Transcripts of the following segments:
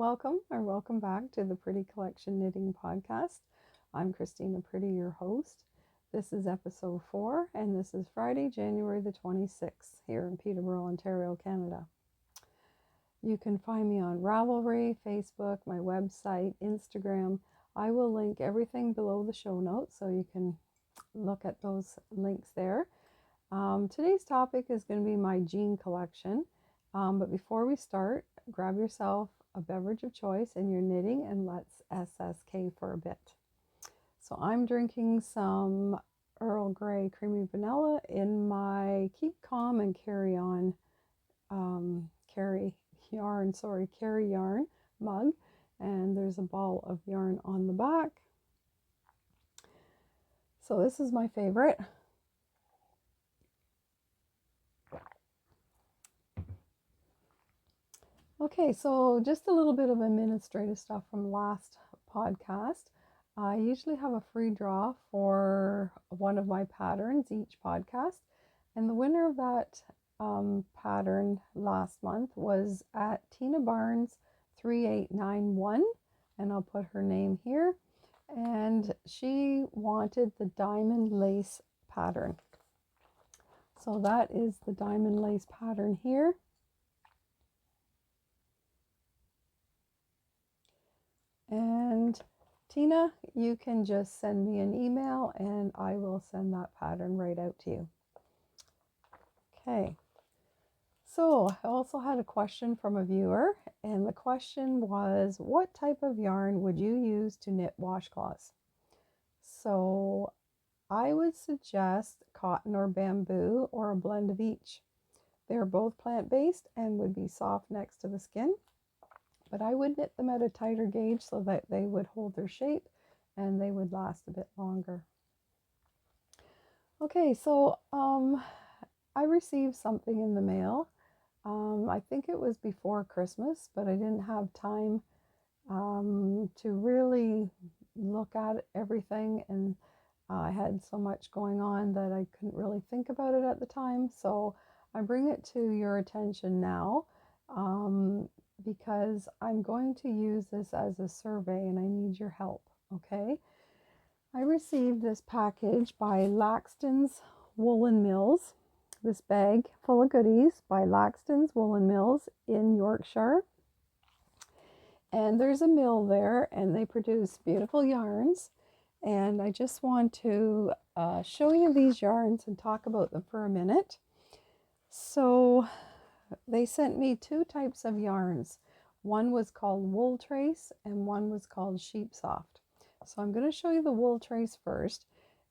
welcome or welcome back to the Pretty Collection Knitting Podcast. I'm Christina Pretty, your host. This is episode 4, and this is Friday, January the 26th here in Peterborough, Ontario, Canada. You can find me on Ravelry, Facebook, my website, Instagram. I will link everything below the show notes so you can look at those links there. Today's topic is going to be my jean collection. But before we start, grab yourself a beverage of choice and you're knitting, and let's SSK for a bit. So I'm drinking some Earl Grey Creamy Vanilla in my Keep Calm and Carry On Carry Yarn mug, and there's a ball of yarn on the back. So this is my favorite. Okay, so just a little bit of administrative stuff from last podcast. I usually have a free draw for one of my patterns each podcast, and the winner of that pattern last month was at Tina Barnes 3891, and I'll put her name here, and she wanted the diamond lace pattern. So that is the diamond lace pattern here. And Tina, you can just send me an email and I will send that pattern right out to you. Okay, so I also had a question from a viewer, and the question was, what type of yarn would you use to knit washcloths? So I would suggest cotton or bamboo or a blend of each. They're both plant-based and would be soft next to the skin. But I would knit them at a tighter gauge so that they would hold their shape and they would last a bit longer. Okay, so I received something in the mail. I think it was before Christmas, but I didn't have time to really look at everything, and I had so much going on that I couldn't really think about it at the time. So I bring it to your attention now. Because I'm going to use this as a survey and I need your help, okay? I received this package by Laxton's Woolen Mills, this bag full of goodies by Laxton's Woolen Mills in Yorkshire. And there's a mill there and they produce beautiful yarns. And I just want to show you these yarns and talk about them for a minute. So they sent me 2 types of yarns. One was called Wool Trace and one was called Sheep Soft. So I'm going to show you the Wool Trace first.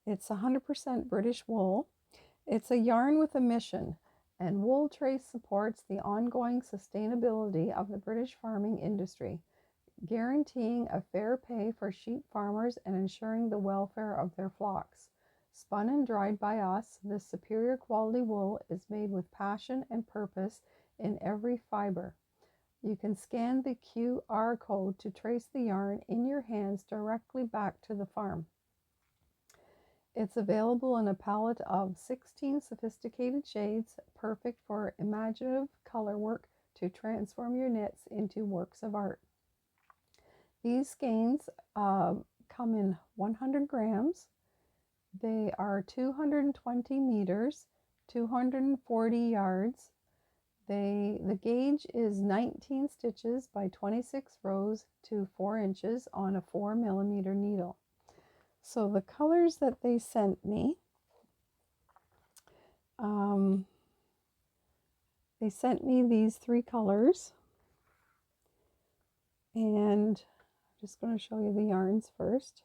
It's 100% British wool. It's a yarn with a mission, and Wool Trace supports the ongoing sustainability of the British farming industry, guaranteeing a fair pay for sheep farmers and ensuring the welfare of their flocks. Spun and dried by us, this superior quality wool is made with passion and purpose in every fiber. You can scan the QR code to trace the yarn in your hands directly back to the farm. It's available in a palette of 16 sophisticated shades, perfect for imaginative color work to transform your knits into works of art. These skeins come in 100 grams. They are 220 meters, 240 yards. The gauge is 19 stitches by 26 rows to 4 inches on a 4 millimeter needle. So the colors that they sent me, they sent me these 3 colors, and I'm just going to show you the yarns first.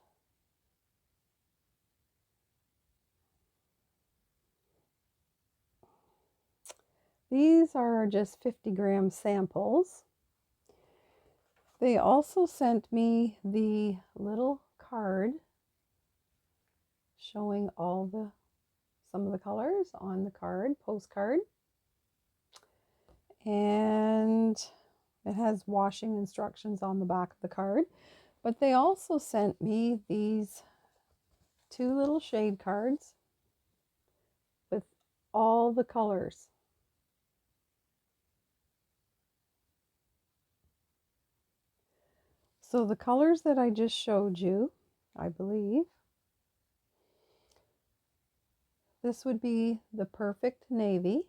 These are just 50-gram samples. They also sent me the little card showing some of the colors on the card, postcard. And it has washing instructions on the back of the card. But they also sent me these 2 little shade cards with all the colors. So the colors that I just showed you, I believe, this would be the perfect navy.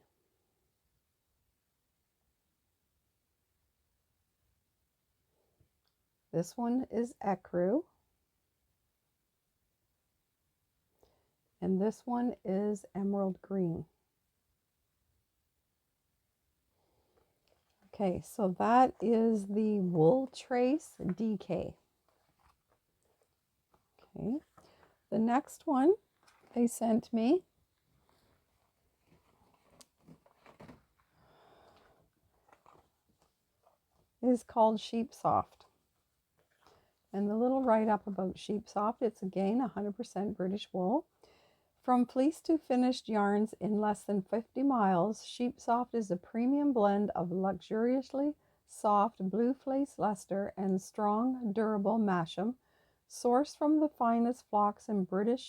This one is ecru. And this one is emerald green. Okay, so that is the Wool Trace DK. Okay, the next one they sent me is called Sheep Soft. And the little write-up about Sheep Soft, it's again 100% British wool. From fleece to finished yarns in less than 50 miles, Sheep Soft is a premium blend of luxuriously soft blue fleece Leicester and strong, durable Masham, sourced from the finest flocks in Britain,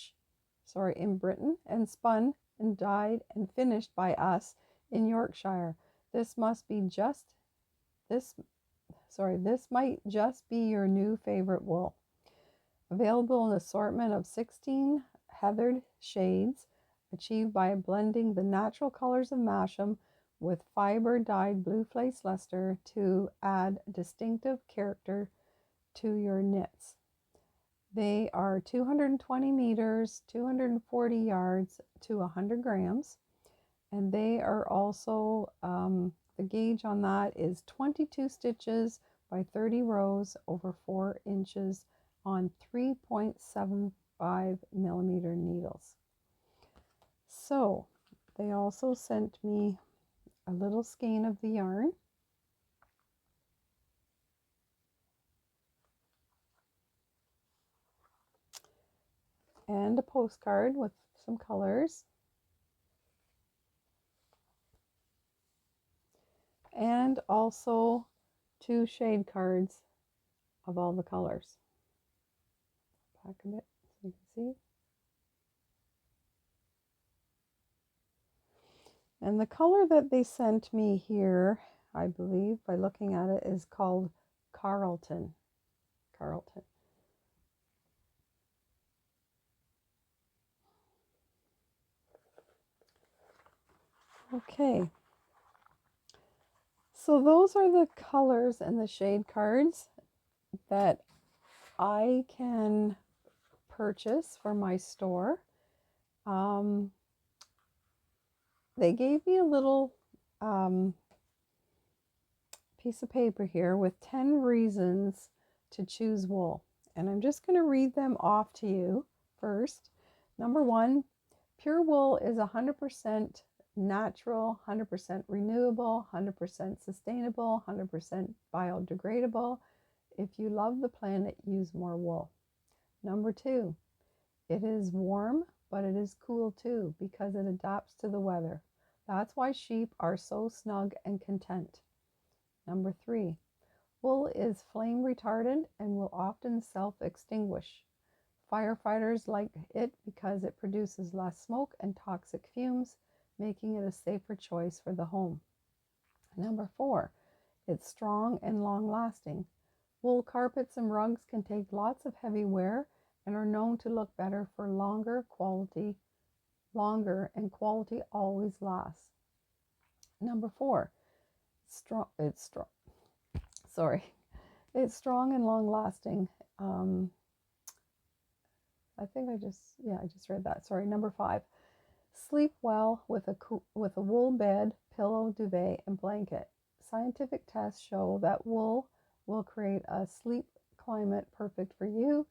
and spun and dyed and finished by us in Yorkshire. This might just be your new favorite wool. Available in an assortment of 16 heathered shades, achieved by blending the natural colors of Masham with fiber dyed blue fleece Leicester to add distinctive character to your knits. They are 220 meters, 240 yards to 100 grams, and they are also, the gauge on that is 22 stitches by 30 rows over 4 inches on 3.75 millimeter needles. So they also sent me a little skein of the yarn, and a postcard with some colors, and also 2 shade cards of all the colors. Back a bit so you can see. And the color that they sent me here, I believe, by looking at it, is called Carlton. Carlton. Okay. So those are the colors and the shade cards that I can purchase for my store. They gave me a little piece of paper here with 10 reasons to choose wool. And I'm just going to read them off to you first. Number 1, pure wool is 100% natural, 100% renewable, 100% sustainable, 100% biodegradable. If you love the planet, use more wool. Number 2, it is warm, but it is cool too because it adapts to the weather. That's why sheep are so snug and content. Number 3, wool is flame retardant and will often self-extinguish. Firefighters like it because it produces less smoke and toxic fumes, making it a safer choice for the home. Number 4, it's strong and long-lasting. Wool carpets and rugs can take lots of heavy wear and are known to look better for longer, and quality always lasts. Number 4, it's strong and long-lasting. I think I just read that. Sorry. Number 5, sleep well with a wool bed, pillow, duvet, and blanket. Scientific tests show that wool will create a sleep climate perfect for you,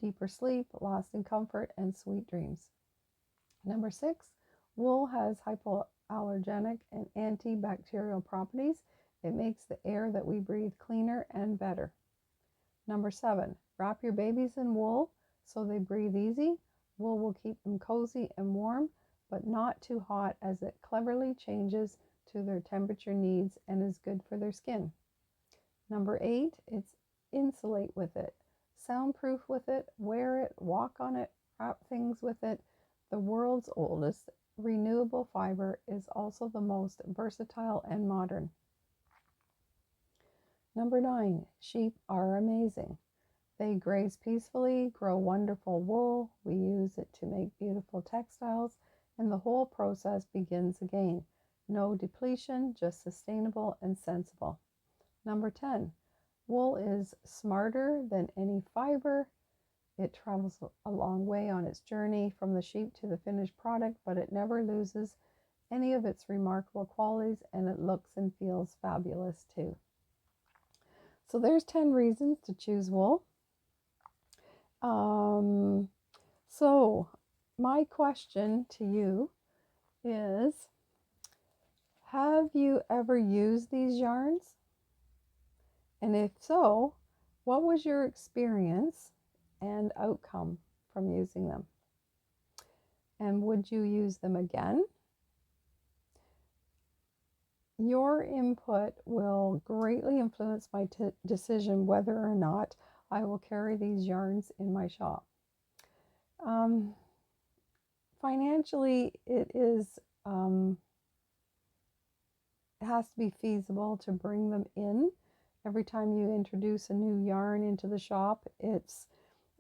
deeper sleep, lasting comfort, and sweet dreams. Number 6, wool has hypoallergenic and antibacterial properties. It makes the air that we breathe cleaner and better. Number 7, wrap your babies in wool so they breathe easy. Wool will keep them cozy and warm, but not too hot, as it cleverly changes to their temperature needs and is good for their skin. Number 8, it's insulate with it, soundproof with it, wear it, walk on it, wrap things with it. The world's oldest renewable fiber is also the most versatile and modern. Number 9, sheep are amazing. They graze peacefully, grow wonderful wool. We use it to make beautiful textiles, and the whole process begins again. No depletion, just sustainable and sensible. Number 10, wool is smarter than any fiber. It travels a long way on its journey from the sheep to the finished product, but it never loses any of its remarkable qualities, and it looks and feels fabulous too. So there's 10 reasons to choose wool. So my question to you is, have you ever used these yarns? And if so, what was your experience and outcome from using them? And would you use them again? Your input will greatly influence my decision whether or not I will carry these yarns in my shop. Financially, it has to be feasible to bring them in. Every time you introduce a new yarn into the shop, it's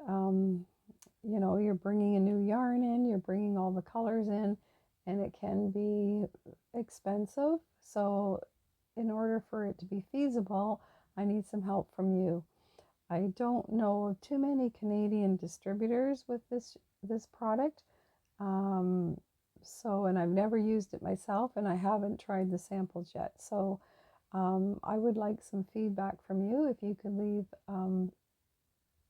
you're bringing a new yarn in, you're bringing all the colors in, and it can be expensive. So in order for it to be feasible, I need some help from you. I don't know of too many Canadian distributors with this product. And I've never used it myself, and I haven't tried the samples yet. So I would like some feedback from you. If you could leave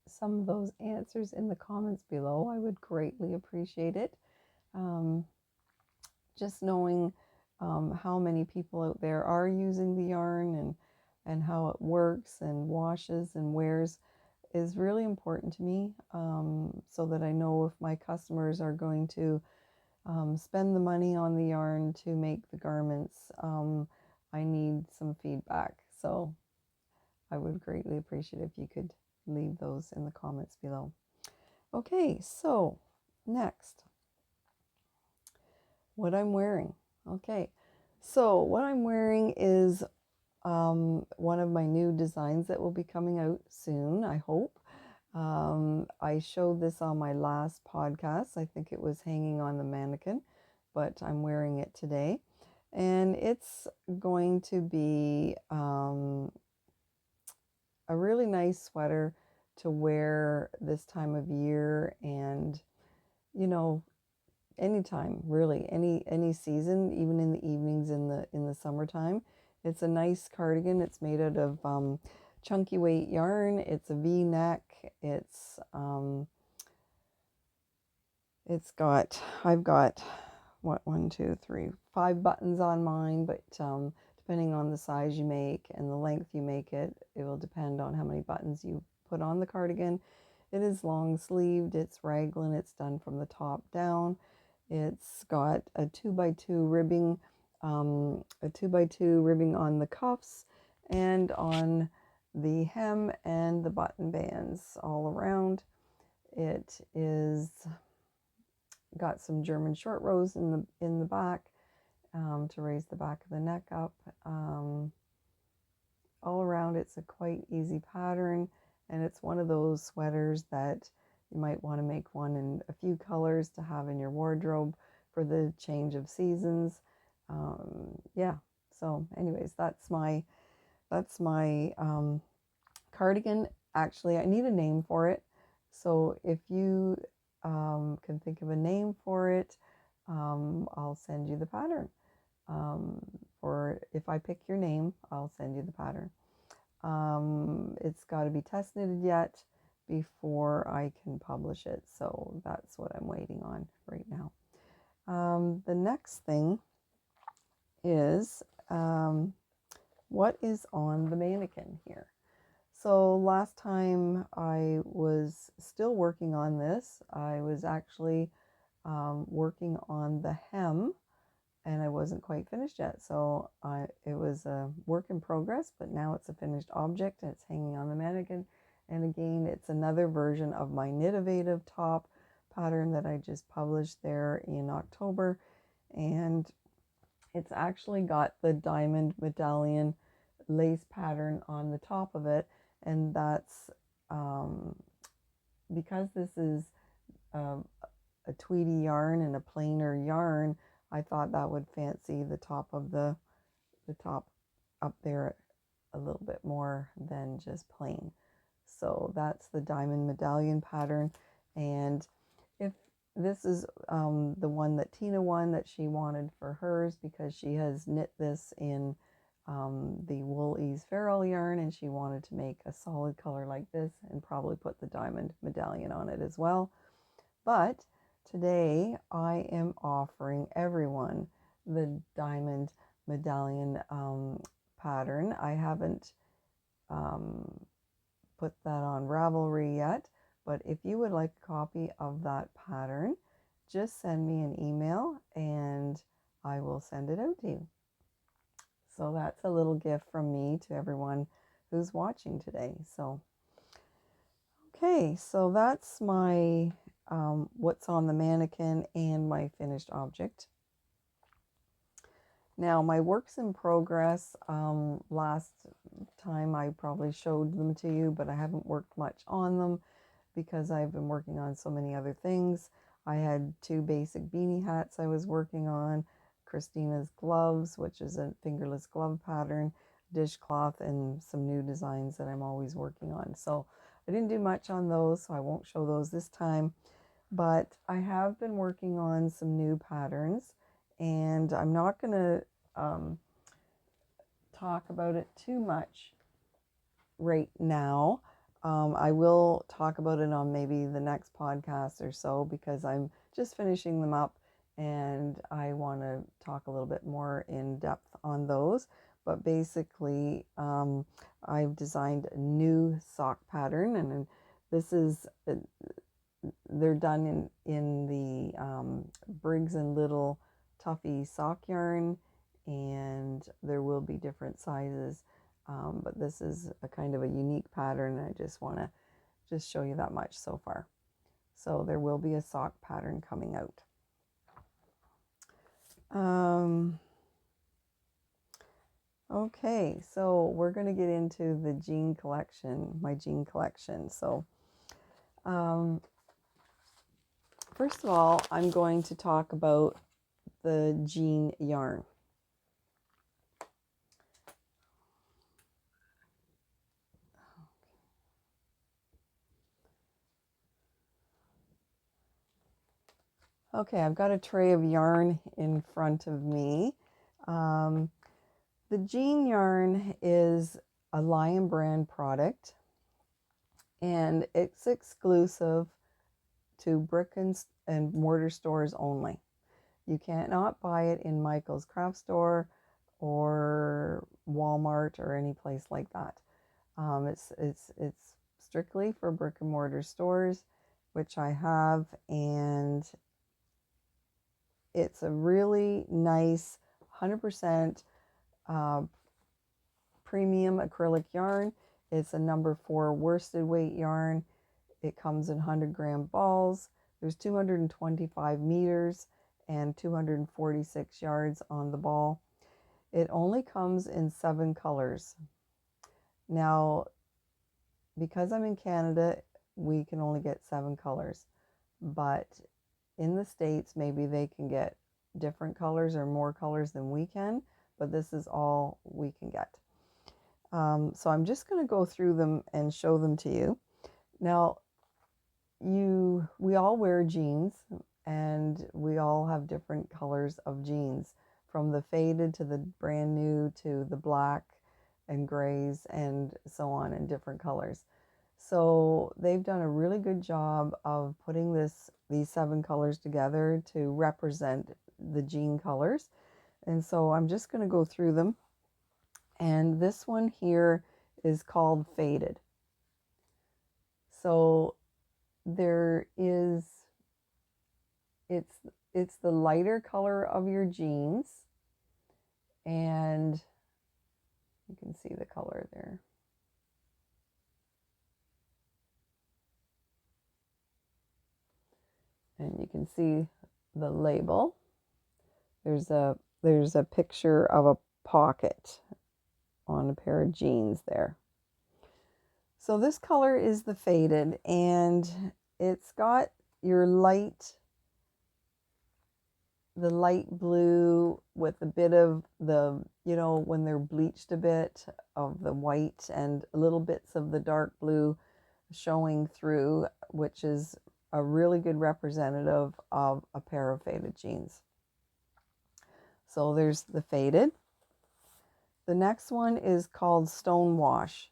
some of those answers in the comments below, I would greatly appreciate it. Just knowing how many people out there are using the yarn and how it works and washes and wears is really important to me, so that I know if my customers are going to spend the money on the yarn to make the garments. I need some feedback, so I would greatly appreciate if you could leave those in the comments below. Okay, so next, what I'm wearing. Okay, so what I'm wearing is one of my new designs that will be coming out soon, I hope. I showed this on my last podcast. I think it was hanging on the mannequin, but I'm wearing it today. And it's going to be a really nice sweater to wear this time of year, and anytime, really, any season, even in the evenings in the summertime. It's a nice cardigan. It's made out of chunky weight yarn. It's a V-neck. I've got what, 1, 2, 3, 5 buttons on mine, but depending on the size you make and the length you make it, it will depend on how many buttons you put on the cardigan. It is long sleeved. It's raglan. It's done from the top down. It's got a 2x2 ribbing, on the cuffs and on the hem and the button bands all around. It is got some German short rows in the back to raise the back of the neck up. All around, it's a quite easy pattern, and it's one of those sweaters that you might want to make one in a few colors to have in your wardrobe for the change of seasons. Yeah, so anyways, that's my cardigan. Actually, I need a name for it, so if you can think of a name for it, I'll send you the pattern. Or if I pick your name, I'll send you the pattern. It's got to be test knitted yet before I can publish it, so that's what I'm waiting on right now. The next thing is what is on the mannequin here. So last time I was still working on this. I was actually working on the hem, and I wasn't quite finished yet. So it was a work in progress, but now it's a finished object and it's hanging on the mannequin. And again, it's another version of my Knitovative top pattern that I just published there in October. And it's actually got the diamond medallion lace pattern on the top of it, and that's because this is um, a tweedy yarn and a plainer yarn. I thought that would fancy the top of the top up there a little bit more than just plain. So that's the diamond medallion pattern. And if this is the one that Tina won that she wanted for hers, because she has knit this in the Wool Ease Ferrule yarn, and she wanted to make a solid color like this and probably put the diamond medallion on it as well. But today I am offering everyone the diamond medallion pattern. I haven't um, put that on Ravelry yet, but if you would like a copy of that pattern, just send me an email and I will send it out to you. So that's a little gift from me to everyone who's watching today. So, okay, so that's my what's on the mannequin and my finished object. Now, my works in progress, last time I probably showed them to you, but I haven't worked much on them because I've been working on so many other things. I had 2 basic beanie hats I was working on, Christina's gloves, which is a fingerless glove pattern, dishcloth, and some new designs that I'm always working on. So I didn't do much on those, so I won't show those this time. But I have been working on some new patterns, and I'm not going to talk about it too much right now. I will talk about it on maybe the next podcast or so, because I'm just finishing them up and I want to talk a little bit more in depth on those. But basically, I've designed a new sock pattern, and this is they're done in the Briggs and Little Tuffy sock yarn, and there will be different sizes, but this is a kind of a unique pattern, and I just want to just show you that much so far. So there will be a sock pattern coming out. Okay, so we're going to get into the jean collection, my jean collection. So first of all, I'm going to talk about the jean yarn. Okay, I've got a tray of yarn in front of me. The jean yarn is a Lion brand product, and it's exclusive to brick and mortar stores only. You cannot buy it in Michael's craft store or Walmart or any place like that. It's strictly for brick and mortar stores, which I have, and it's a really nice 100% premium acrylic yarn. It's a number 4 worsted weight yarn. It comes in 100-gram balls. There's 225 meters and 246 yards on the ball. It only comes in 7 colors. Now, because I'm in Canada, we can only get 7 colors, but in the States, maybe they can get different colors or more colors than we can, but this is all we can get. So I'm just going to go through them and show them to you. Now, we all wear jeans, and we all have different colors of jeans, from the faded to the brand new to the black and grays and so on, in different colors. So they've done a really good job of putting these 7 colors together to represent the jean colors. And so I'm just going to go through them. And this one here is called Faded. So there is, it's the lighter color of your jeans, and you can see the color there. And you can see the label. There's a picture of a pocket on a pair of jeans there. So this color is the faded, and it's got your the light blue with a bit of the, you know, when they're bleached a bit of the white and little bits of the dark blue showing through, which is a really good representative of a pair of faded jeans. So there's the faded. The next one is called Stonewash.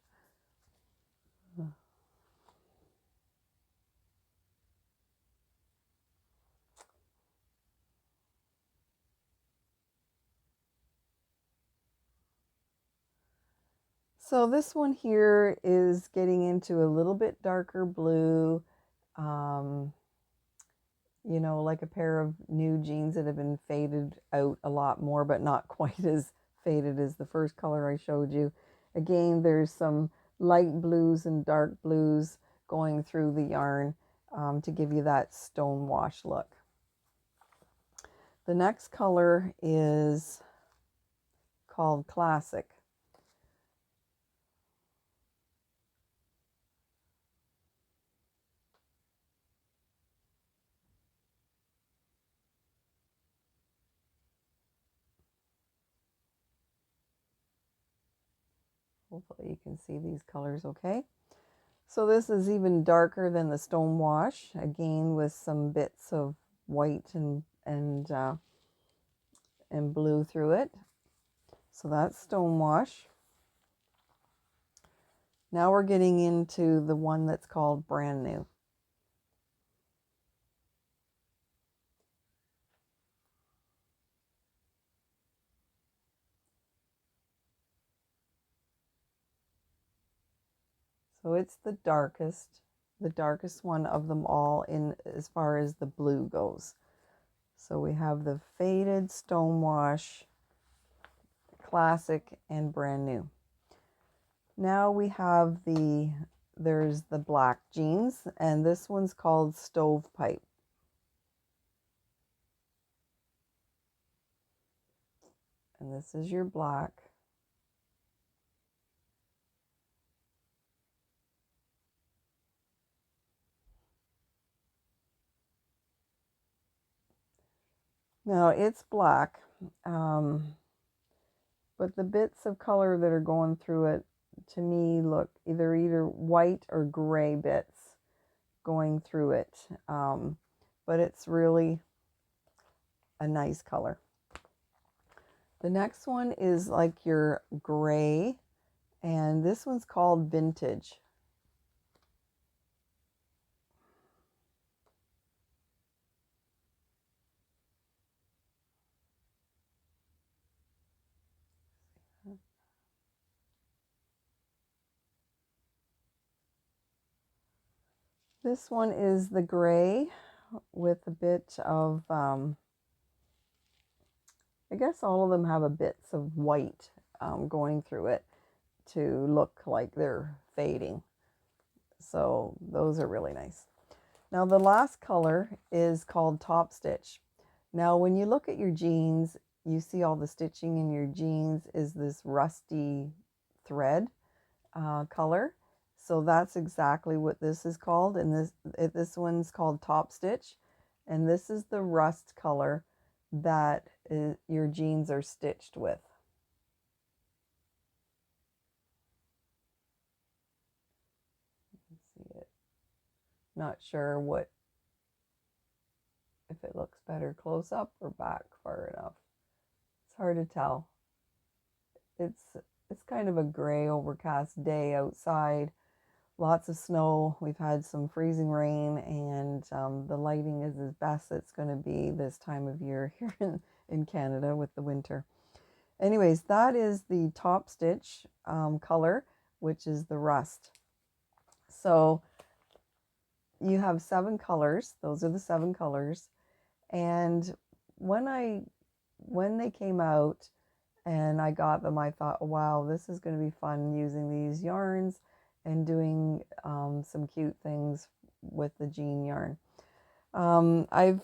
So this one here is getting into a little bit darker blue, you know, like a pair of new jeans that have been faded out a lot more, but not quite as faded as the first color I showed you. Again, there's some light blues and dark blues going through the yarn to give you that stone wash look. The next color is called Classic. Hopefully you can see these colors okay. So this is even darker than the stone wash, again with some bits of white and blue through it. So that's stone wash. Now we're getting into the one that's called Brand New. So it's the darkest one of them all in as far as the blue goes. So we have the faded, stone wash, classic, and brand new. Now we have there's the black jeans, and this one's called Stovepipe. And this is your black. Now it's black, but the bits of color that are going through it to me look either white or gray bits going through it, but it's really a nice color. The next one is like your gray, and this one's called Vintage. This one is the gray with a bit of, I guess all of them have a bits of white going through it to look like they're fading. So those are really nice. Now the last color is called Top Stitch. Now when you look at your jeans, you see all the stitching in your jeans is this rusty thread color. So that's exactly what this is called, and this one's called Top Stitch, and this is the rust color that your jeans are stitched with. See it. Not sure if it looks better close up or back far enough. It's hard to tell. It's kind of a gray overcast day outside. Lots of snow. We've had some freezing rain, and the lighting is as best it's going to be this time of year here in Canada with the winter. Anyways, that is the Top Stitch color, which is the rust. So you have 7 colors. Those are the 7 colors. And when they came out and I got them, I thought, wow, this is going to be fun using these yarns and doing some cute things with the jean yarn. I've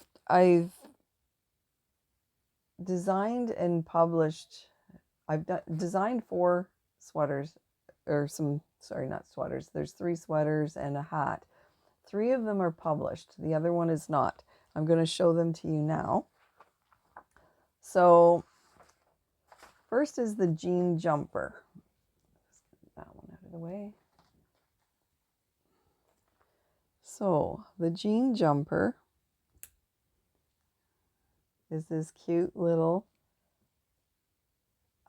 designed and published, designed 4 sweaters, or some, sorry, not sweaters. There's 3 sweaters and a hat. 3 of them are published. The other one is not. I'm going to show them to you now. So first is the jean jumper. Let's get that one out of the way. So the jean jumper is this cute little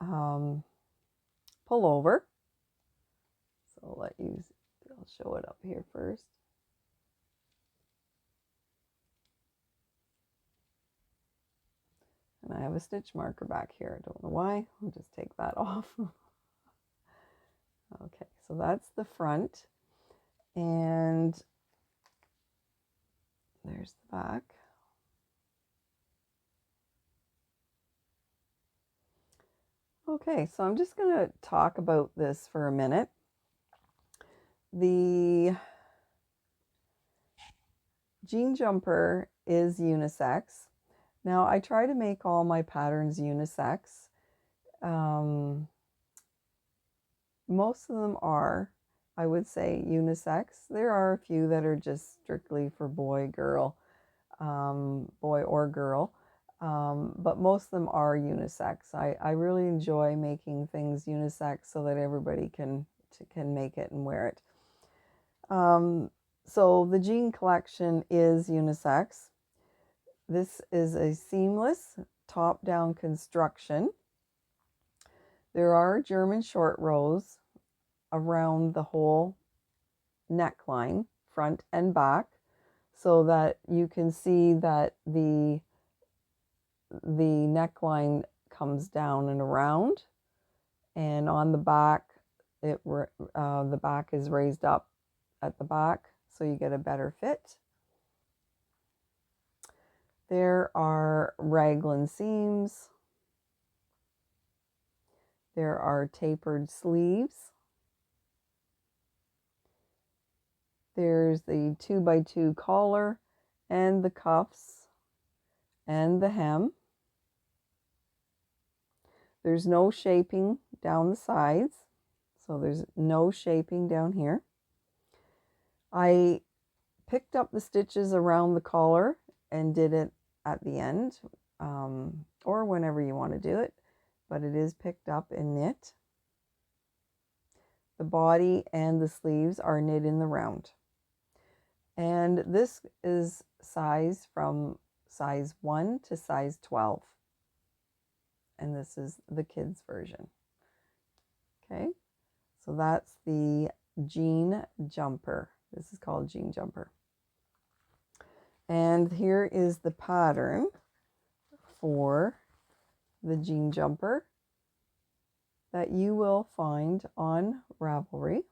pullover. So I'll show it up here first. And I have a stitch marker back here. I don't know why. I'll just take that off. Okay, so that's the front. And there's the back. Okay, so I'm just going to talk about this for a minute. The jean jumper is unisex. Now, I try to make all my patterns unisex. Most of them are, I would say, unisex. There are a few that are just strictly for boy, girl, boy or girl. But most of them are unisex. I really enjoy making things unisex so that everybody can make it and wear it. So the jean collection is unisex. This is a seamless top-down construction. There are German short rows around the whole neckline, front and back, so that you can see that the neckline comes down and around, and on the back, the back is raised up at the back, so you get a better fit. There are raglan seams. There are tapered sleeves. There's the 2x2 collar and the cuffs and the hem. There's no shaping down the sides, so there's no shaping down here. I picked up the stitches around the collar and did it at the end, or whenever you want to do it, but it is picked up and knit. The body and the sleeves are knit in the round. And this is size from size 1 to size 12. And this is the kids version. Okay, so that's the jean jumper. This is called jean jumper. And here is the pattern for the jean jumper that you will find on Ravelry.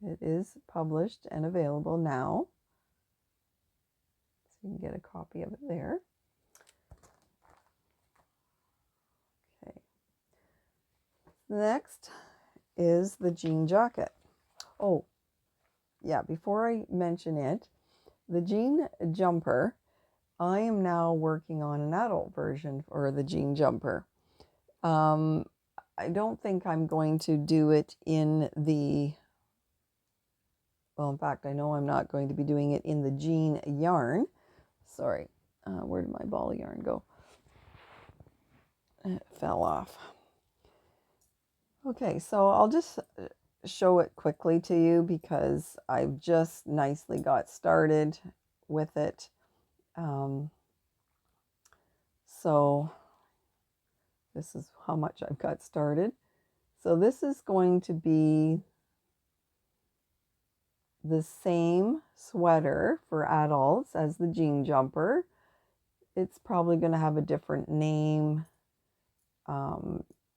It is published and available now, so you can get a copy of it there. Okay. Next is the jean jacket. Oh, yeah, before I mention it, the jean jumper, I am now working on an adult version for the jean jumper. I don't think I'm going to do it in the, well, in fact, I know I'm not going to be doing it in the jean yarn. Sorry, where did my ball of yarn go? It fell off. Okay, so I'll just show it quickly to you because I've just nicely got started with it. So this is how much I've got started. So this is going to be the same sweater for adults as the jean jumper. It's probably going to have a different name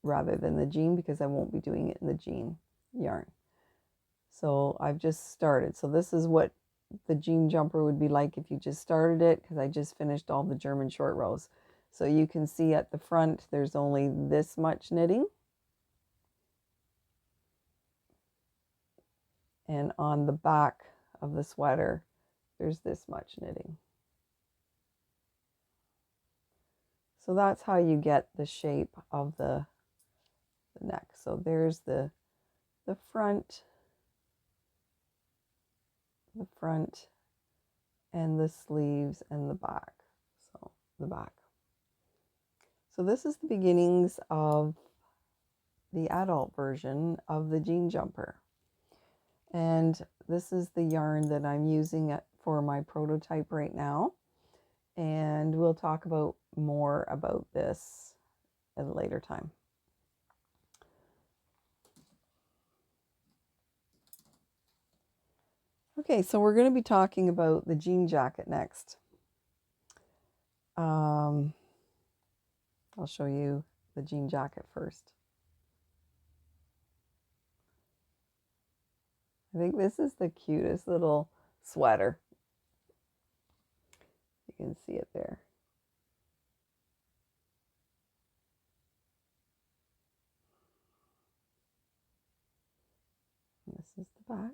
rather than the jean, because I won't be doing it in the jean yarn. So I've just started. So this is what the jean jumper would be like if you just started it, because I just finished all the German short rows. So you can see at the front there's only this much knitting, and on the back of the sweater there's this much knitting. So that's how you get the shape of the the neck. So there's the front, and the sleeves and the back. So the back. So this is the beginnings of the adult version of the jean jumper. And this is the yarn that I'm using for my prototype right now. And we'll talk about more about this at a later time. Okay, so we're going to be talking about the jean jacket next. I'll show you the jean jacket first. I think this is the cutest little sweater. You can see it there. And this is the back.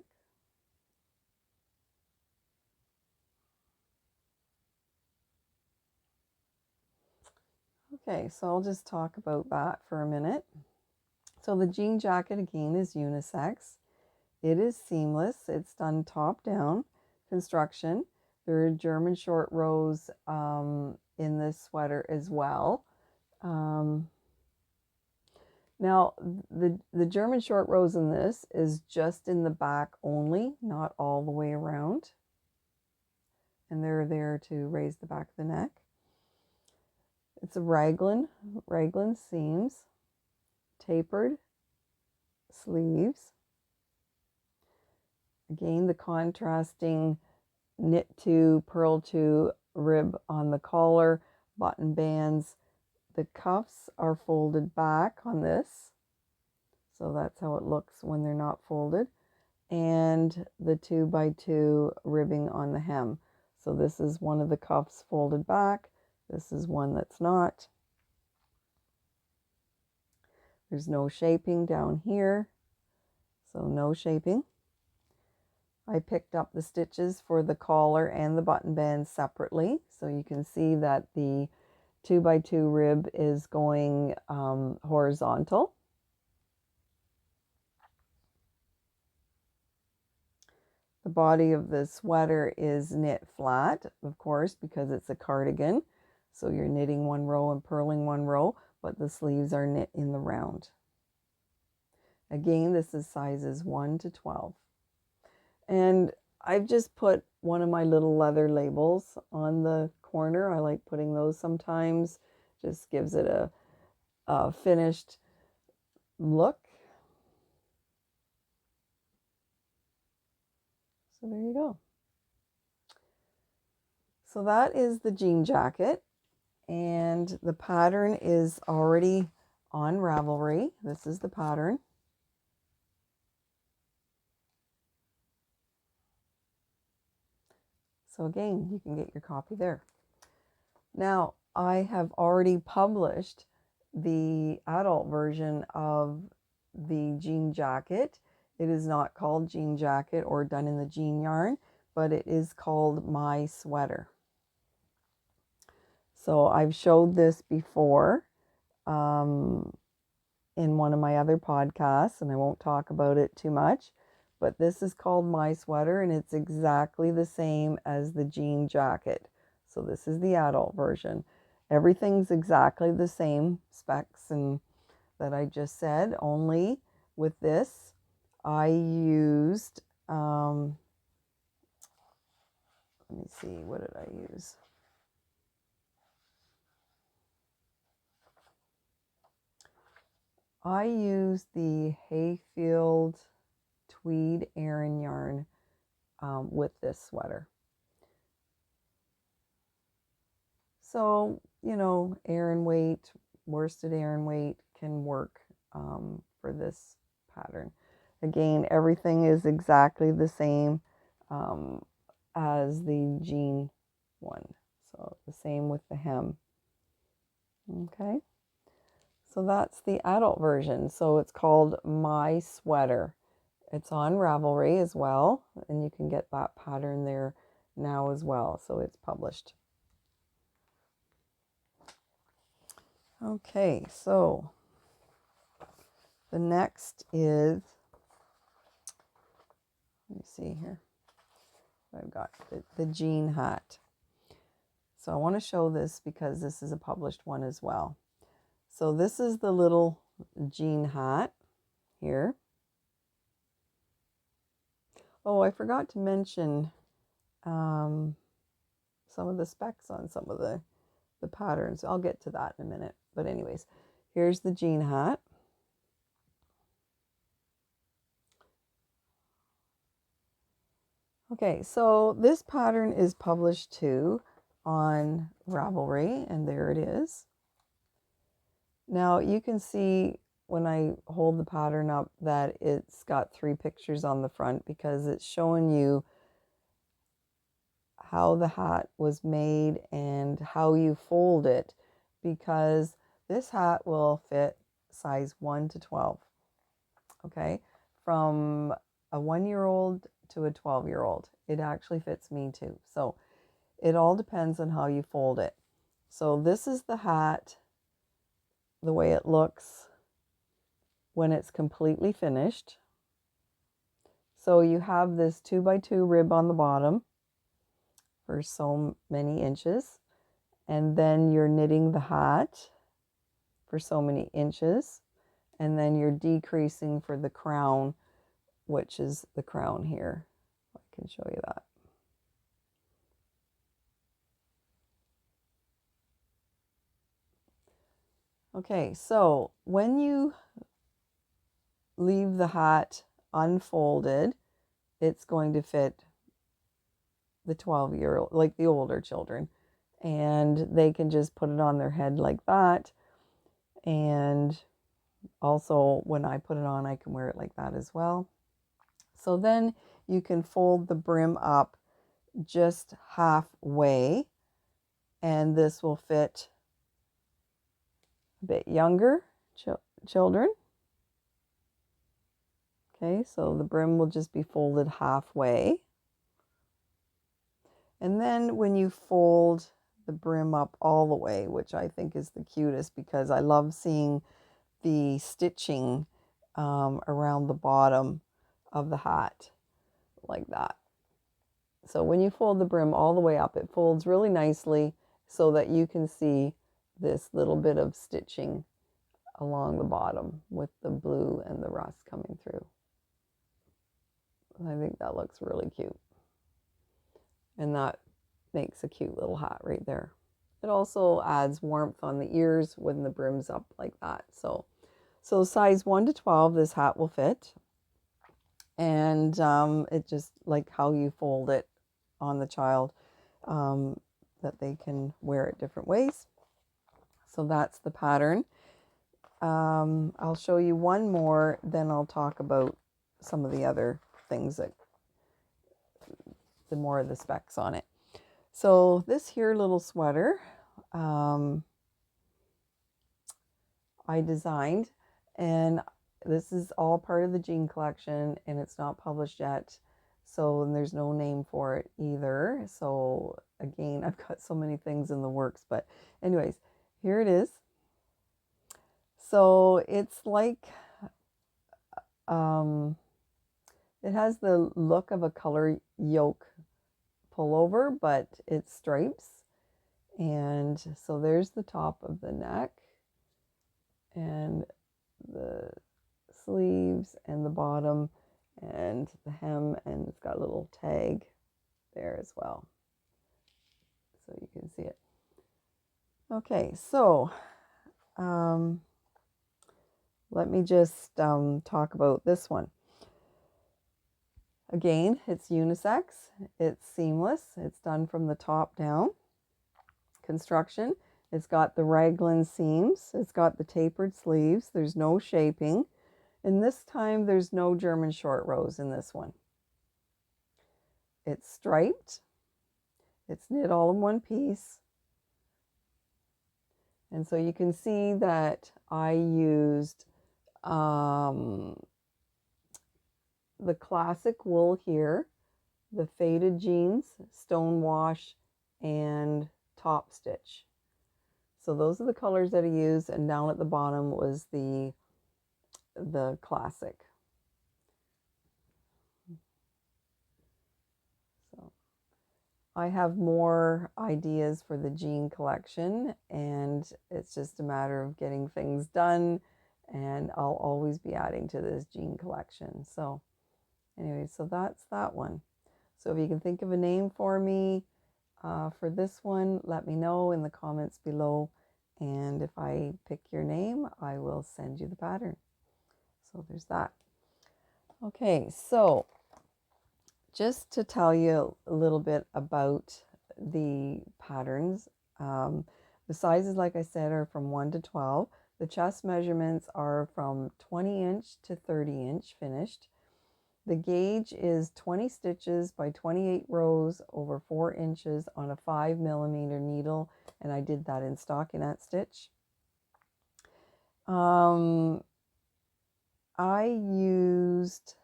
Okay, so I'll just talk about that for a minute. So the jean jacket again is unisex. It is seamless. It's done top down construction. There are German short rows in this sweater as well. Now the German short rows in this is just in the back only, not all the way around. And they're there to raise the back of the neck. It's a raglan seams, tapered sleeves. Again, the contrasting knit to, purl to rib on the collar, button bands. The cuffs are folded back on this. So that's how it looks when they're not folded. And the 2x2 ribbing on the hem. So this is one of the cuffs folded back. This is one that's not. There's no shaping down here. So no shaping. I picked up the stitches for the collar and the button band separately. So you can see that the 2x2 rib is going horizontal. The body of the sweater is knit flat, of course, because it's a cardigan. So you're knitting one row and purling one row, but the sleeves are knit in the round. Again, this is sizes 1 to 12. And I've just put one of my little leather labels on the corner. I like putting those sometimes. Just gives it a finished look. So there you go. So that is the jean jacket. And the pattern is already on Ravelry. This is the pattern. So again, you can get your copy there. Now, I have already published the adult version of the jean jacket. It is not called jean jacket or done in the jean yarn, but it is called My Sweater. So I've showed this before in one of my other podcasts, and I won't talk about it too much, but this is called My Sweater, and it's exactly the same as the jean jacket. So this is the adult version. Everything's exactly the same specs and that I just said, only with this I used, let me see, what did I use? I used the Hayfield Tweed Aran yarn with this sweater. So, you know, Aran weight, worsted Aran weight can work for this pattern. Again, everything is exactly the same as the jean one. So the same with the hem. Okay. So that's the adult version. So it's called My Sweater. It's on Ravelry as well, and you can get that pattern there now as well. So it's published. Okay, so The next is, let me see here. I've got the jean hat. So I want to show this because this is a published one as well. So this is the little jean hat here. Oh, I forgot to mention some of the specs on some of the patterns. I'll get to that in a minute. But anyways, here's the jean hat. Okay, so this pattern is published too on Ravelry, and there it is. Now you can see when I hold the pattern up that it's got 3 pictures on the front because it's showing you how the hat was made and how you fold it, because this hat will fit size 1 to 12. Okay, from a 1-year-old to a 12-year-old. It actually fits me too. So it all depends on how you fold it. So this is the hat, the way it looks when it's completely finished. So you have this 2x2 rib on the bottom for so many inches, and then you're knitting the hat for so many inches, and then you're decreasing for the crown, which is the crown here. I can show you that. Okay, so when you leave the hat unfolded, it's going to fit the 12-year-old, like the older children, and they can just put it on their head like that. And also when I put it on, I can wear it like that as well. So then you can fold the brim up just halfway, and this will fit a bit younger children. Okay, so the brim will just be folded halfway. And then when you fold the brim up all the way, which I think is the cutest because I love seeing the stitching around the bottom of the hat like that. So when you fold the brim all the way up, it folds really nicely so that you can see this little bit of stitching along the bottom with the blue and the rust coming through. I think that looks really cute. And that makes a cute little hat right there. It also adds warmth on the ears when the brim's up like that. So size 1 to 12, this hat will fit. And it just like how you fold it on the child, that they can wear it different ways. So that's the pattern. I'll show you one more, then I'll talk about some of the other things, that the more of the specs on it. So this here little sweater I designed, and this is all part of the jean collection, and it's not published yet, so there's no name for it either. So again, I've got so many things in the works, but anyways, here it is. So it's like it has the look of a color yoke pullover, but it's stripes. And so there's the top of the neck and the sleeves and the bottom and the hem, and it's got a little tag there as well, so you can see it. Okay, so let me just talk about this one. Again, it's unisex, it's seamless, it's done from the top down construction. It's got the raglan seams, it's got the tapered sleeves, there's no shaping, and this time there's no German short rows in this one. It's striped, it's knit all in one piece, and so you can see that I used the classic wool here, the faded jeans, stone wash, and top stitch. So those are the colors that I used, and down at the bottom was the the classic. So I have more ideas for the jean collection, and it's just a matter of getting things done, and I'll always be adding to this jean collection. So anyway, so that's that one. So if you can think of a name for me for this one, let me know in the comments below, and if I pick your name, I will send you the pattern. So there's that. Okay, so just to tell you a little bit about the patterns, the sizes, like I said, are from 1 to 12. The chest measurements are from 20 inch to 30 inch finished. The gauge is 20 stitches by 28 rows over 4 inches on a 5mm needle, and I did that in stockinette stitch. I used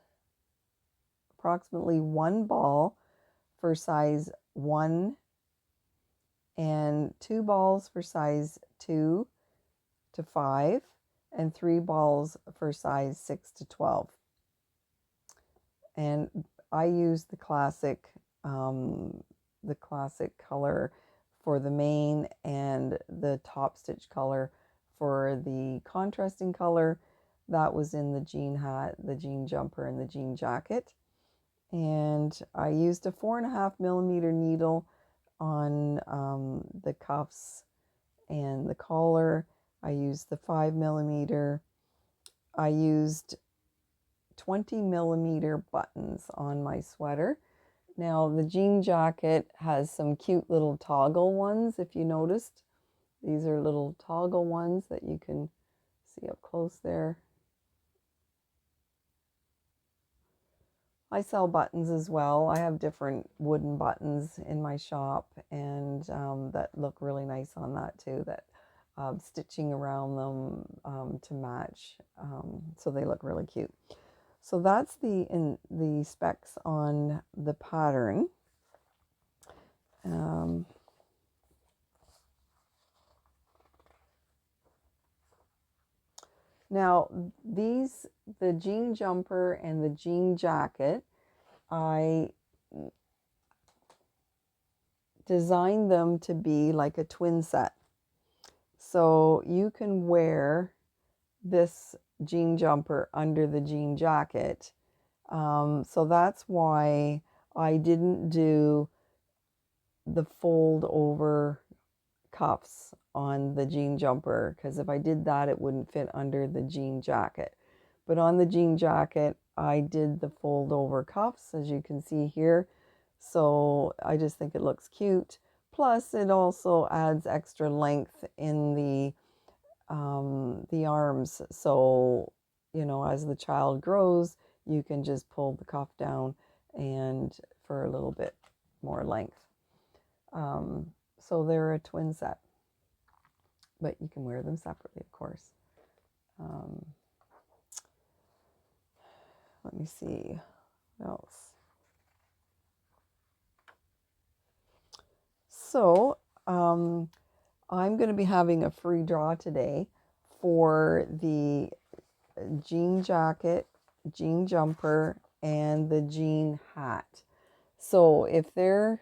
approximately 1 ball for size 1 and 2 balls for size 2 to 5 and 3 balls for size 6 to 12. And I used the classic color for the main and the top stitch color for the contrasting color. That was in the jean hat, the jean jumper, and the jean jacket. And I used a 4.5mm needle on the cuffs and the collar. I used the 5mm. I used 20mm buttons on my sweater. Now the jean jacket has some cute little toggle ones, if you noticed. These are little toggle ones that you can see up close there. I sell buttons as well. I have different wooden buttons in my shop, and that look really nice on that too, that stitching around them to match, so they look really cute. So that's the specs on the pattern. Now the jean jumper and the jean jacket, I designed them to be like a twin set. So you can wear this jean jumper under the jean jacket. So that's why I didn't do the fold over cuffs on the jean jumper, because if I did that, it wouldn't fit under the jean jacket. But on the jean jacket, I did the fold over cuffs, as you can see here. So I just think it looks cute. Plus, it also adds extra length in the arms. So, you know, as the child grows, you can just pull the cuff down and for a little bit more length. So they're a twin set, but you can wear them separately, of course. Let me see what else. So I'm going to be having a free draw today for the jean jacket, jean jumper, and the jean hat. So if there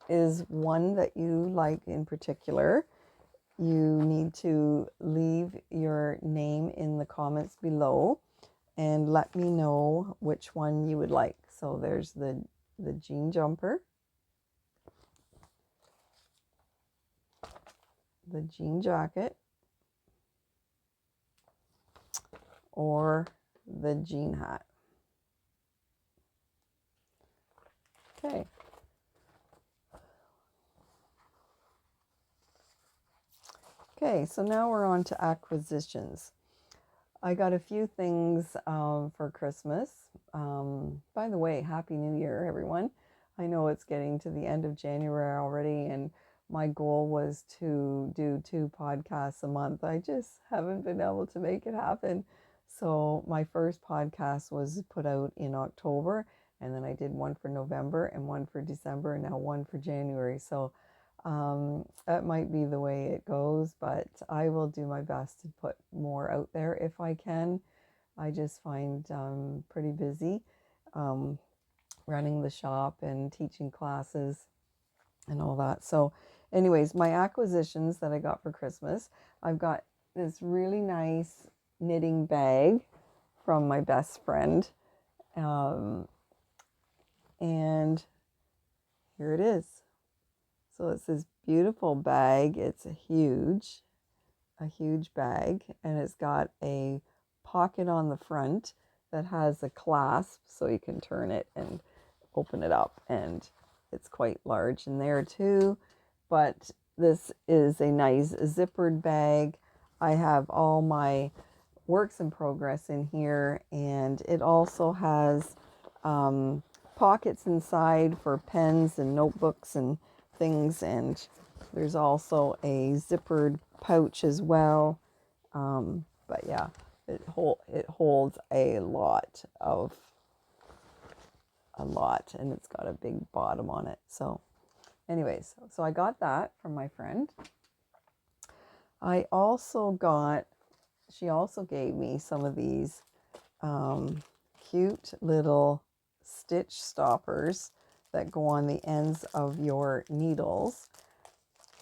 is one that you like in particular, you need to leave your name in the comments below and let me know which one you would like. So there's the jean jumper, the jean jacket, or the jean hat. Okay. Okay, so now we're on to acquisitions. I got a few things for Christmas. By the way, Happy New Year, everyone. I know it's getting to the end of January already, and my goal was to do 2 podcasts a month. I just haven't been able to make it happen. So my first podcast was put out in October, and then I did one for November and one for December, and now one for January. So that might be the way it goes, but I will do my best to put more out there if I can. I just find pretty busy um, running the shop and teaching classes and all that. So anyways, my acquisitions that I got for Christmas, I've got this really nice knitting bag from my best friend. Um, and here it is. So it's this beautiful bag. It's a huge bag, and it's got a pocket on the front that has a clasp so you can turn it and open it up, and it's quite large in there too. But this is a nice zippered bag. I have all my works in progress in here, and it also has pockets inside for pens and notebooks and things, and there's also a zippered pouch as well. But yeah, it holds a lot, and it's got a big bottom on it. So anyways, so I got that from my friend. She also gave me some of these cute little stitch stoppers that go on the ends of your needles.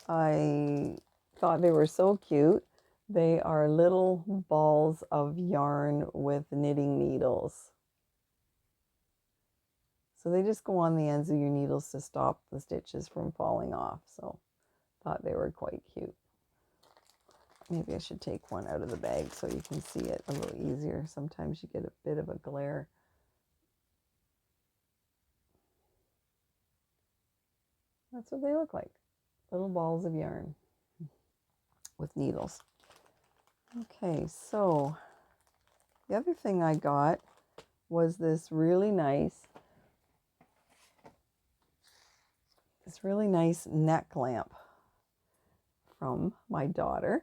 I thought they were so cute. They are little balls of yarn with knitting needles. So they just go on the ends of your needles to stop the stitches from falling off. So I thought they were quite cute. Maybe I should take one out of the bag so you can see it a little easier. Sometimes you get a bit of a glare. That's what they look like. Little balls of yarn with needles. Okay, so the other thing I got was this really nice neck lamp from my daughter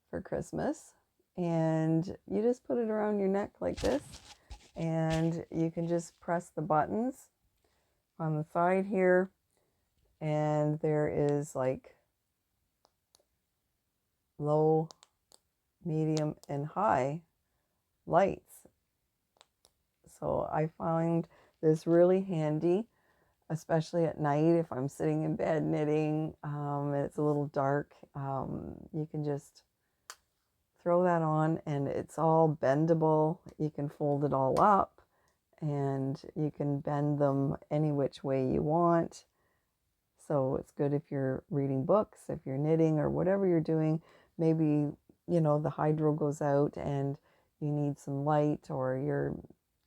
for Christmas. And you just put it around your neck like this, and you can just press the buttons on the side here, and there is like low, medium, and high lights. So I find this really handy, especially at night if I'm sitting in bed knitting and it's a little dark. You can just throw that on, and it's all bendable. You can fold it all up, and you can bend them any which way you want. So it's good if you're reading books, if you're knitting, or whatever you're doing. Maybe, the hydro goes out and you need some light, or you're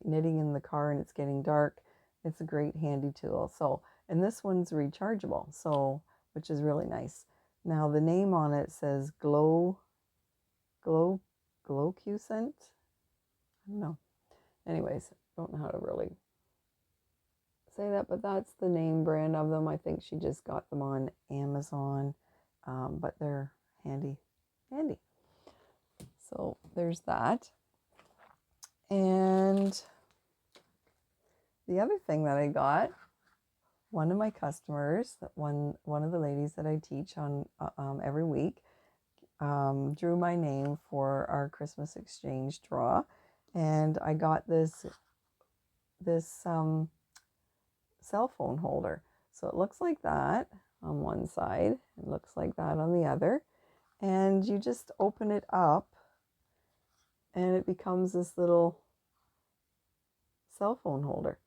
knitting in the car and it's getting dark. It's a great handy tool. So, and this one's rechargeable, so, which is really nice. Now the name on it says Glowcuscent. I don't know. Anyways, don't know how to really say that, but that's the name brand of them. I think she just got them on Amazon, but they're handy. So there's that. And the other thing that I got, one of my customers, one of the ladies that I teach on every week, drew my name for our Christmas exchange draw, and I got this cell phone holder. So it looks like that on one side, it looks like that on the other, and you just open it up and it becomes this little cell phone holder.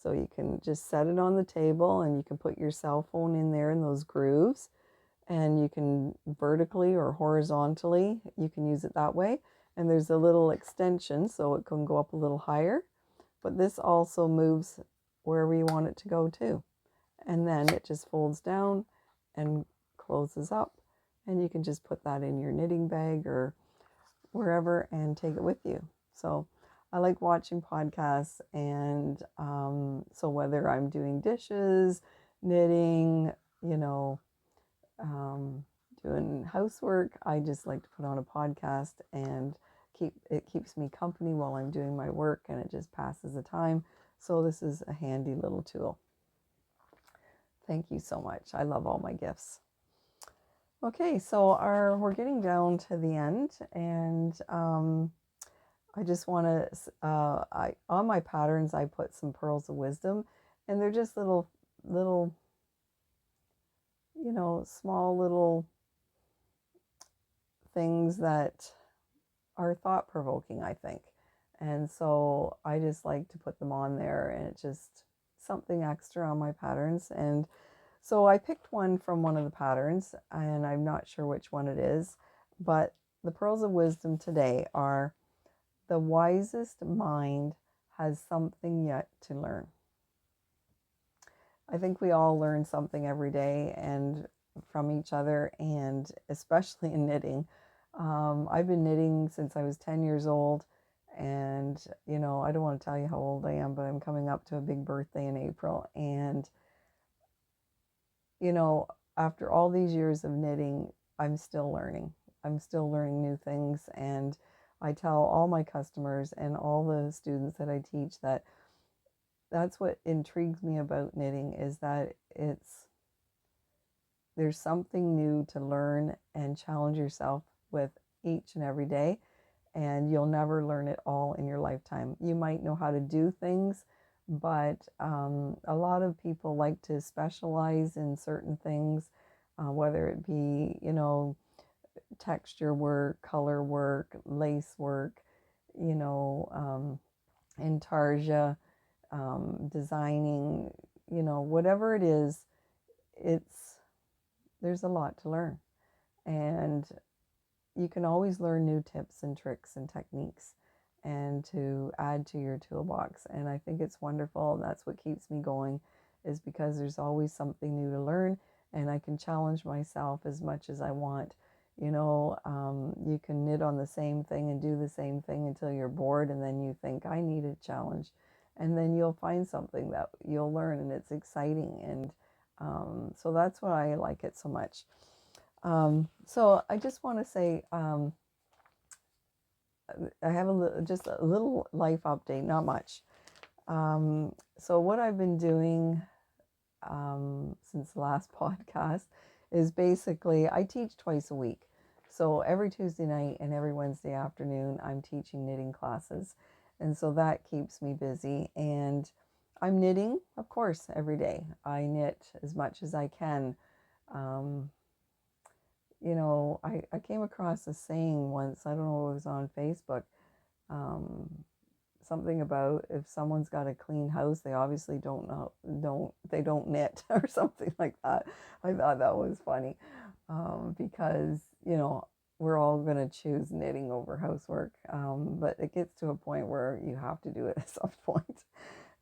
So you can just set it on the table, and you can put your cell phone in there in those grooves, and you can vertically or horizontally, you can use it that way. And there's a little extension so it can go up a little higher, but this also moves wherever you want it to go to. And then it just folds down and closes up, and you can just put that in your knitting bag or wherever and take it with you. So I like watching podcasts, and so whether I'm doing dishes, knitting, doing housework, I just like to put on a podcast, and it keeps me company while I'm doing my work, and it just passes the time. So this is a handy little tool. Thank you so much. I love all my gifts. Okay, so we're getting down to the end, and I just want to, on my patterns, I put some pearls of wisdom, and they're just little, small little things that are thought provoking, I think. And so I just like to put them on there, and it's just something extra on my patterns. And so I picked one from one of the patterns, and I'm not sure which one it is, but the pearls of wisdom today are: the wisest mind has something yet to learn. I think we all learn something every day and from each other, and especially in knitting. I've been knitting since I was 10 years old, and I don't want to tell you how old I am, but I'm coming up to a big birthday in April. And you know, after all these years of knitting, I'm still learning. I'm still learning new things, and I tell all my customers and all the students that I teach that that's what intrigues me about knitting, is that there's something new to learn and challenge yourself with each and every day, and you'll never learn it all in your lifetime. You might know how to do things, but a lot of people like to specialize in certain things, whether it be, texture work, color work, lace work, intarsia, designing, whatever it is, it's there's a lot to learn. And you can always learn new tips and tricks and techniques and to add to your toolbox. And I think it's wonderful. That's what keeps me going, is because there's always something new to learn, and I can challenge myself as much as I want. You can knit on the same thing and do the same thing until you're bored, and then you think, I need a challenge. And then you'll find something that you'll learn, and it's exciting. And so that's why I like it so much. So I just want to say, I have just a little life update, not much. So what I've been doing since the last podcast is basically I teach twice a week. So every Tuesday night and every Wednesday afternoon, I'm teaching knitting classes. And so that keeps me busy. And I'm knitting, of course, every day. I knit as much as I can. I came across a saying once, I don't know, it was on Facebook, something about if someone's got a clean house, they obviously they don't knit or something like that. I thought that was funny, because, we're all going to choose knitting over housework, but it gets to a point where you have to do it at some point.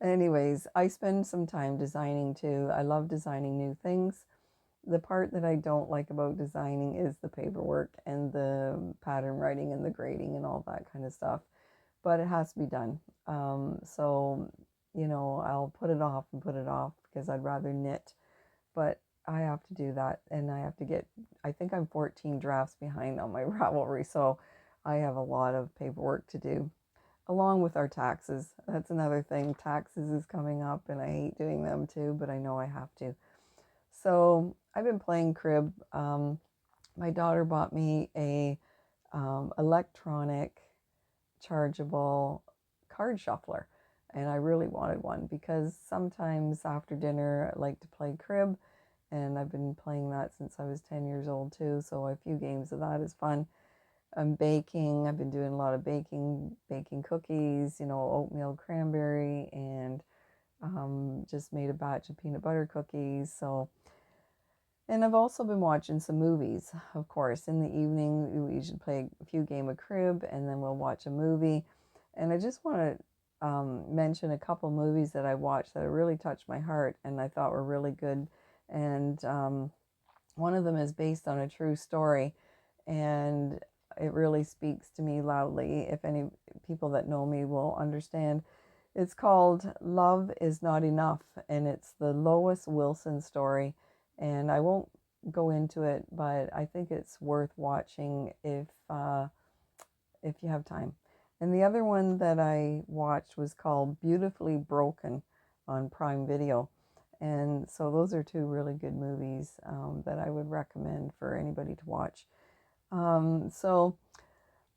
Anyways, I spend some time designing too. I love designing new things. The part that I don't like about designing is the paperwork and the pattern writing and the grading and all that kind of stuff. But it has to be done. So, I'll put it off and put it off because I'd rather knit. But I have to do that. And I think I'm 14 drafts behind on my Ravelry. So I have a lot of paperwork to do, along with our taxes. That's another thing. Taxes is coming up, and I hate doing them too, but I know I have to. So I've been playing crib. My daughter bought me a electronic chargeable card shuffler, and I really wanted one because sometimes after dinner I like to play crib, and I've been playing that since I was 10 years old too, so a few games of that is fun. I'm baking. I've been doing a lot of baking cookies, oatmeal cranberry, and just made a batch of peanut butter cookies. And I've also been watching some movies, of course. In the evening, we usually play a few games of crib, and then we'll watch a movie. And I just want to mention a couple movies that I watched that really touched my heart and I thought were really good. And one of them is based on a true story, and it really speaks to me loudly. If any people that know me will understand. It's called Love Is Not Enough, and it's the Lois Wilson story. And I won't go into it, but I think it's worth watching if you have time. And the other one that I watched was called Beautifully Broken on Prime Video. And so those are two really good movies that I would recommend for anybody to watch. So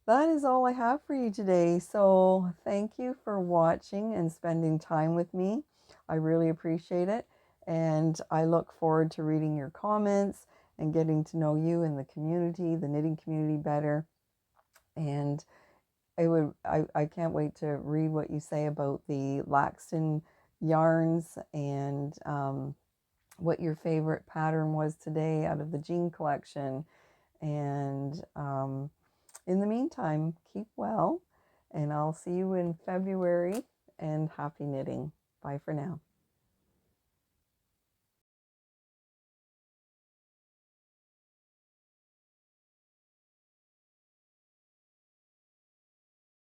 that is all I have for you today. So thank you for watching and spending time with me. I really appreciate it. And I look forward to reading your comments and getting to know you and the community, the knitting community better. And I can't wait to read what you say about the Laxton yarns and what your favorite pattern was today out of the jean collection. And in the meantime, keep well, and I'll see you in February, and happy knitting. Bye for now.